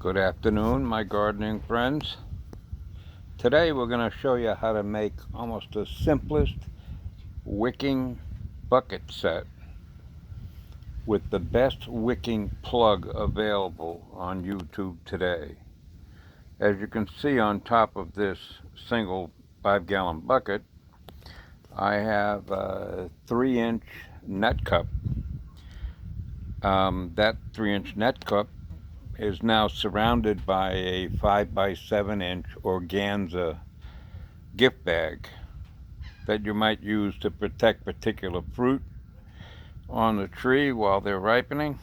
Good afternoon, my gardening friends. Today we're going to show you how to make almost the simplest wicking bucket set with the best wicking plug available on YouTube today. As you can see on top of this single 5-gallon bucket, I have a 3-inch net cup. That 3-inch net cup is now surrounded by a 5 by 7-inch Organza gift bag that you might use to protect particular fruit on the tree while they're ripening.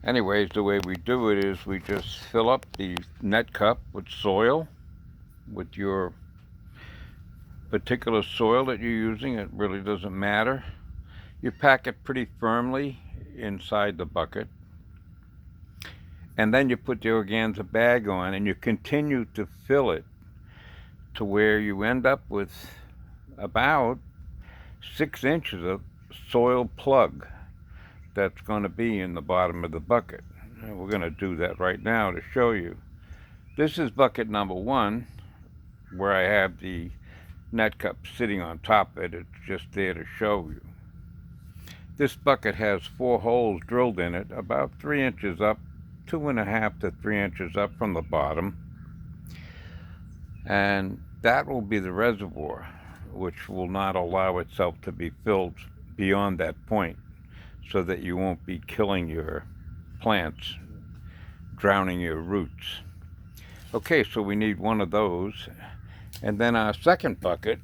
Anyways, the way we do it is we just fill up the net cup with soil, with your particular soil that you're using. It really doesn't matter. You pack it pretty firmly inside the bucket, and then you put the organza bag on and you continue to fill it to where you end up with about 6 inches of soil plug that's going to be in the bottom of the bucket. And we're going to do that right now to show you. This is bucket number 1, where I have the net cup sitting on top of it. It's just there to show you. This bucket has 4 holes drilled in it, about 3 inches up, 2.5 to 3 inches up from the bottom, and that will be the reservoir, which will not allow itself to be filled beyond that point, so that you won't be killing your plants, drowning your roots. Okay, so we need one of those, and then our second bucket,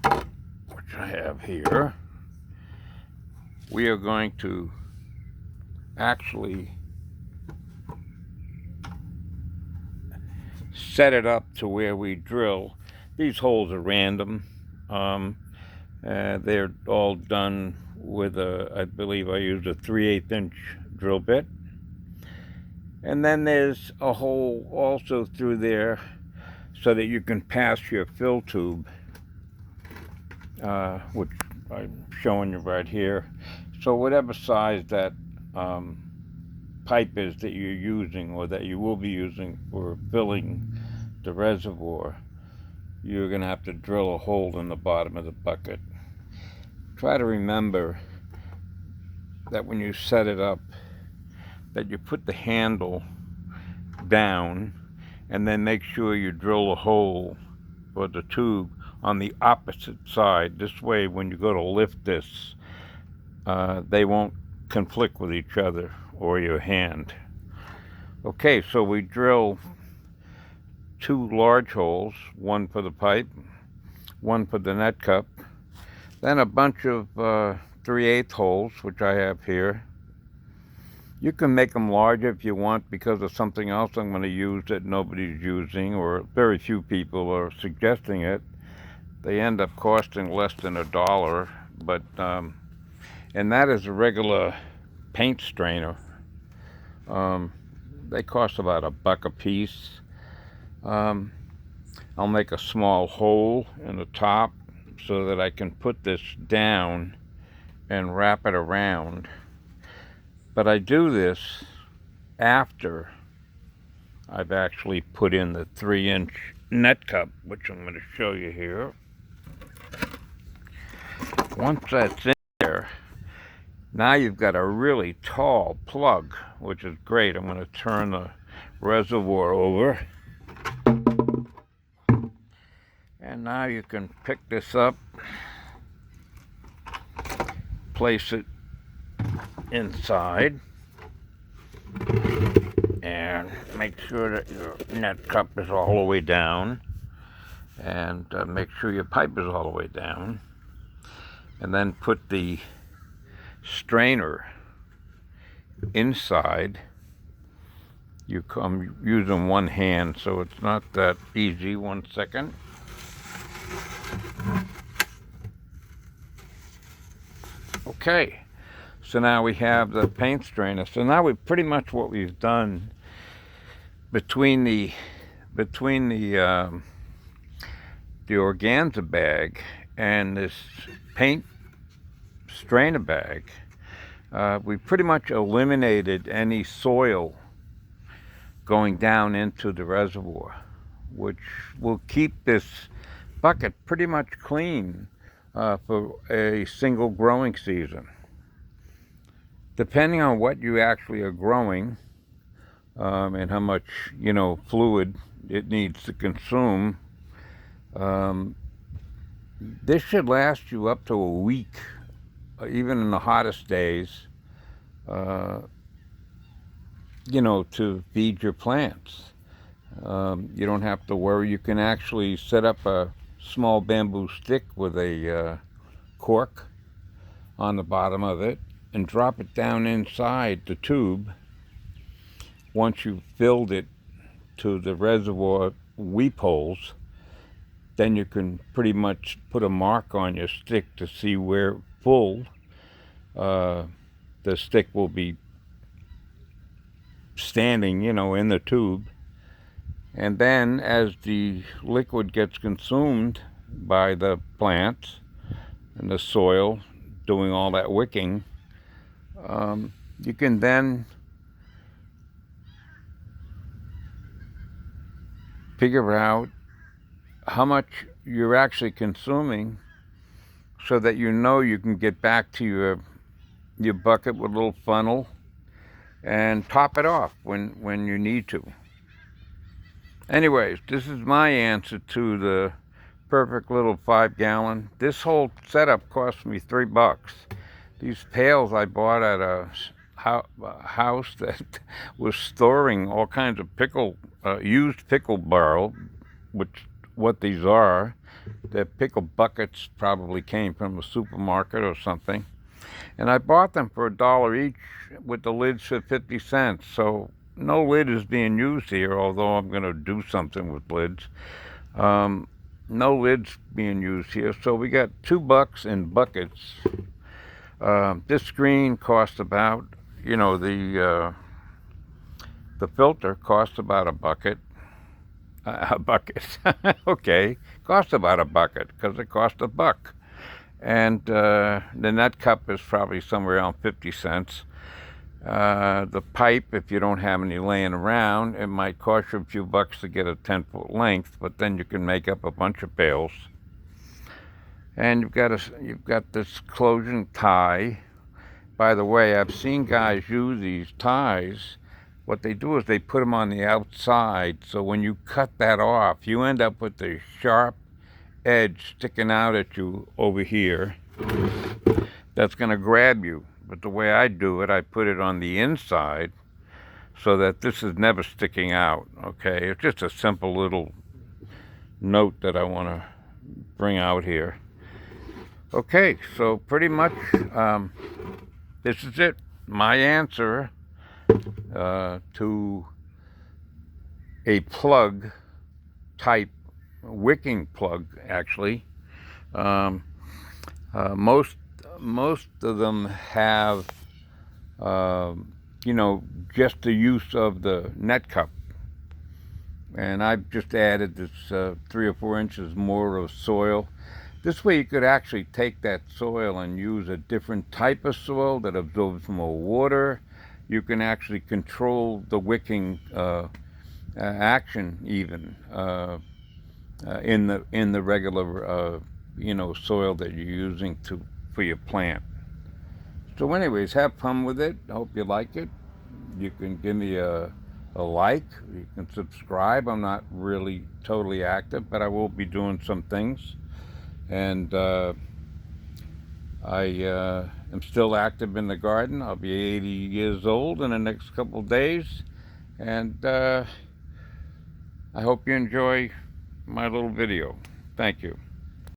which I have here, we are going to actually set it up to where we drill. These holes are random. They're all done with I believe I used a 3/8 inch drill bit. And then there's a hole also through there so that you can pass your fill tube, which I'm showing you right here. So whatever size that pipe is that you're using, or that you will be using for filling the reservoir, you're going to have to drill a hole in the bottom of the bucket. Try to remember that when you set it up, that you put the handle down, and then make sure you drill a hole or the tube on the opposite side. This way, when you go to lift this, they won't conflict with each other or your hand. Okay, so we drill 2 large holes, one for the pipe, one for the net cup, then a bunch of 3/8 holes, which I have here. You can make them larger if you want, because of something else I'm going to use that nobody's using, or very few people are suggesting it. They end up costing less than $1, but and that is a regular paint strainer. They cost about $1 a piece. I'll make a small hole in the top so that I can put this down and wrap it around. But I do this after I've actually put in the 3-inch net cup, which I'm going to show you here. Once that's in there, now you've got a really tall plug, which is great. I'm going to turn the reservoir over. And now you can pick this up, place it inside, and make sure that your net cup is all the way down, and make sure your pipe is all the way down, and then put the strainer inside. I'm using one hand, so it's not that easy. 1 second. Okay, so now we have the paint strainer. So now we pretty much what we've done between the organza bag and this paint strainer bag, we pretty much eliminated any soil going down into the reservoir, which will keep this bucket pretty much clean for a single growing season. Depending on what you actually are growing and how much, fluid it needs to consume, this should last you up to a week, even in the hottest days, to feed your plants. You don't have to worry. You can actually set up a small bamboo stick with a cork on the bottom of it and drop it down inside the tube. Once you've filled it to the reservoir weep holes, then you can pretty much put a mark on your stick to see where full the stick will be standing, in the tube. And then as the liquid gets consumed by the plants and the soil doing all that wicking, you can then figure out how much you're actually consuming so that you can get back to your bucket with a little funnel and top it off when you need to. Anyways, this is my answer to the perfect little 5-gallon. This whole setup cost me $3. These pails I bought at a house that was storing all kinds of used pickle barrel, which what these are. The pickle buckets probably came from a supermarket or something. And I bought them for $1 each with the lids for 50 cents. So no lid is being used here, although I'm going to do something with lids. No lids being used here. So we got $2 in buckets. This screen cost about, the filter cost about a bucket. A bucket. Okay, cost about a bucket because it cost $1. And the net cup is probably somewhere around 50 cents. The pipe, if you don't have any laying around, it might cost you a few bucks to get a 10-foot length, but then you can make up a bunch of pails. And you've got this closing tie. By the way, I've seen guys use these ties. What they do is they put them on the outside, so when you cut that off, you end up with the sharp edge sticking out at you over here. That's going to grab you. But the way I do it, I put it on the inside so that this is never sticking out, okay? It's just a simple little note that I want to bring out here. Okay, so pretty much this is it. My answer to a plug type, wicking plug, actually. Most of them have, just the use of the net cup. And I've just added this 3 or 4 inches more of soil. This way you could actually take that soil and use a different type of soil that absorbs more water. You can actually control the wicking action even in the regular soil that you're using for your plant. So anyways, have fun with it. I hope you like it. You can give me a like. You can subscribe. I'm not really totally active, but I will be doing some things. And I am still active in the garden. I'll be 80 years old in the next couple of days. And I hope you enjoy my little video. Thank you.